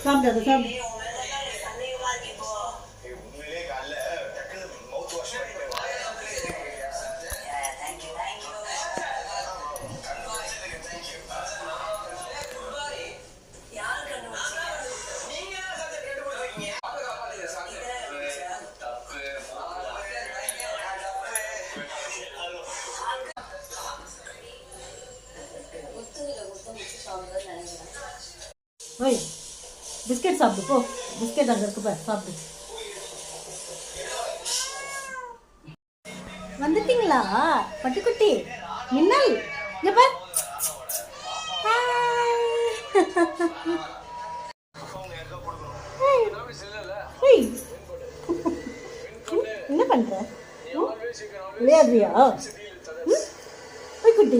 சாப்பிடாத சாப்பிடு. ஓய் பிஸ்கெட் சாப்பிடு போ. பிஸ்கெட் அங்கே இருக்கு பாரு, சாப்பிடு. வந்துட்டீங்களா பட்டுக்குட்டி? மின்னல் இங்க பார். என்ன பண்ற? விளையாடுறியா? குட்டி